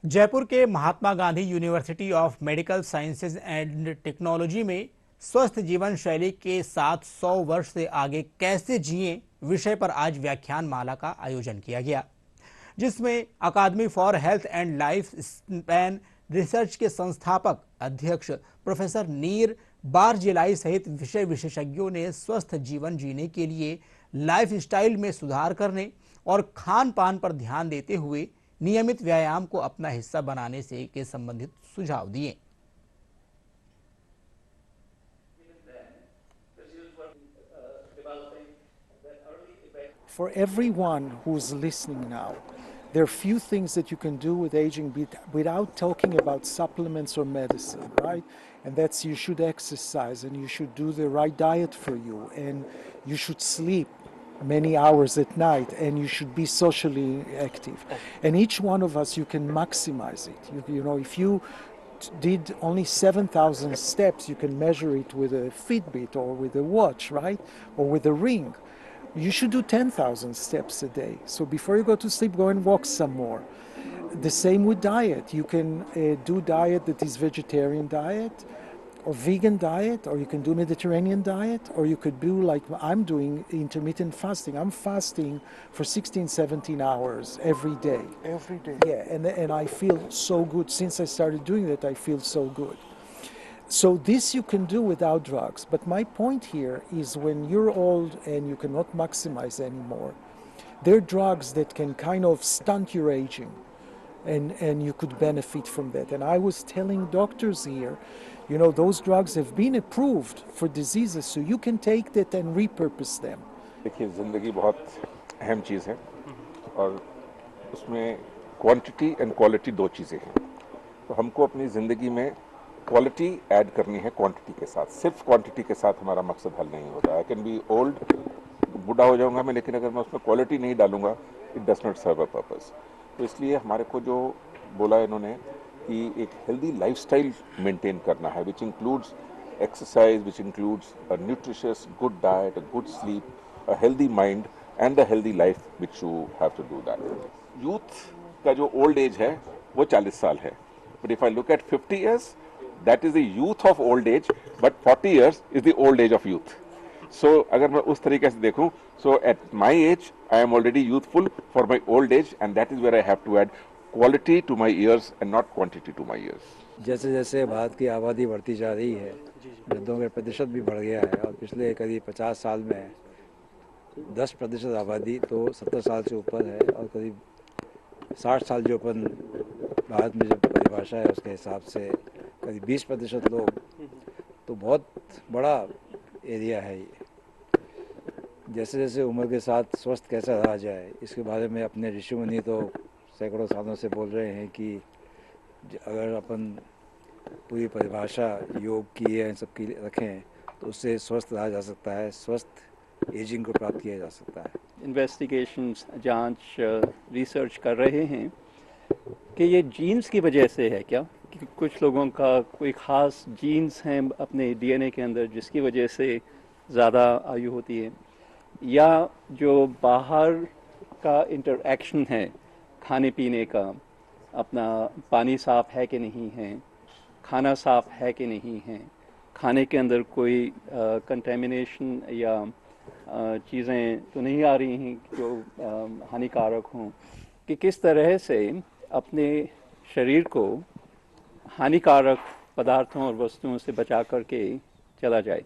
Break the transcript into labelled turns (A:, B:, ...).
A: जयपुर के Mahatma Gandhi university of medical sciences and technology में स्वस्थ जीवन शैली के साथ 100 वर्ष से आगे कैसे जिएं विषय पर आज व्याख्यान माला का आयोजन किया गया, जिसमें academy for health and life span research के संस्थापक अध्यक्ष प्रोफेसर नीर बारजिलाई सहित विषय विशेषज्ञों ने स्वस्थ जीवन जीने के लिए लाइफस्टाइल में सुधार करने और खान पान पर ध्यान देते हुए नियमित व्यायाम को अपना हिस्सा बनाने से के संबंधित सुझाव दिए।
B: For everyone who's listening now, there are few things that you can do with aging without talking about supplements or medicine, right? And that's you should exercise and you should do the right diet for you and you should sleep many hours at night and you should be socially active. And each one of us, you can maximize it. You know, if you did only 7,000 steps, you can measure it with a Fitbit or with a watch, right? Or with a ring. You should do 10,000 steps a day. So before you go to sleep, go and walk some more. The same with diet. You can do diet that is vegetarian diet or vegan diet, or you can do Mediterranean diet, or you could do like I'm doing, intermittent fasting. I'm fasting for 16, 17 hours every day.
C: Every day?
B: Yeah, and I feel so good. Since I started doing that, I feel so good. So this you can do without drugs. But my point here is when you're old and you cannot maximize anymore, there are drugs that can kind of stunt your aging, and you could benefit from that. And I was telling doctors here, you know, those drugs have been approved for diseases, so you can take that and repurpose them.
C: देखिए, ज़िंदगी बहुत अहम चीज़ है और उसमें quantity and quality दो चीज़ें हैं। तो हमको अपनी ज़िंदगी में क्वालिटी ऐड करनी है क्वांटिटी के साथ। सिर्फ क्वांटिटी के साथ हमारा मकसद हल नहीं होता। आई कैन बी ओल्ड, बूढ़ा हो जाऊंगा मैं, लेकिन अगर मैं उसमें क्वालिटी नहीं डालूंगा, it does not serve a purpose. तो इसलिए हमारे को जो बोला इन्होंने कि एक हेल्दी लाइफस्टाइल मेंटेन करना है, which includes exercise, which includes a nutritious good diet, a good sleep, a healthy mind and a healthy life which you have to do that. Youth का जो ओल्ड एज है वो 40 साल है, but if I look at 50 years, that is the youth of old age, but 40 years is the old age of youth. So अगर मैं उस तरीके से देखूं, so at my age I am already youthful for my old age, and that is where I have to add quality to my years and not quantity to my years.
D: जैसे जैसे भारत की आबादी बढ़ती जा रही है, वृद्धों का प्रतिशत भी बढ़ गया है और पिछले करीब 50 साल में 10% आबादी तो 70 साल से ऊपर है और करीब 60 साल जो अपन भारत में जो परिभाषा है उसके हिसाब से करीब 20% लोग, तो बहुत बड़ा एरिया है ये। जैसे जैसे उम्र के साथ स्वस्थ कैसा रहा जाए, इसके बारे में अपने ऋषि मुनि तो सैकड़ों सालों से बोल रहे हैं कि अगर अपन पूरी परिभाषा योग की या इन सब की रखें तो उससे स्वस्थ रहा जा सकता है, स्वस्थ एजिंग को प्राप्त किया जा सकता है।
E: इन्वेस्टिगेशंस, जांच, रिसर्च कर रहे हैं कि ये जीन्स की वजह से है क्या, कि कुछ लोगों का कोई ख़ास जीन्स हैं अपने डीएनए के अंदर जिसकी वजह से ज़्यादा आयु होती है, या जो बाहर का इंटरैक्शन है खाने पीने का, अपना पानी साफ़ है कि नहीं है, खाना साफ़ है कि नहीं है, खाने के अंदर कोई कंटेमिनेशन या चीज़ें तो नहीं आ रही हैं जो हानिकारक हों, कि किस तरह से अपने शरीर को हानिकारक पदार्थों और वस्तुओं से बचा करके चला जाए।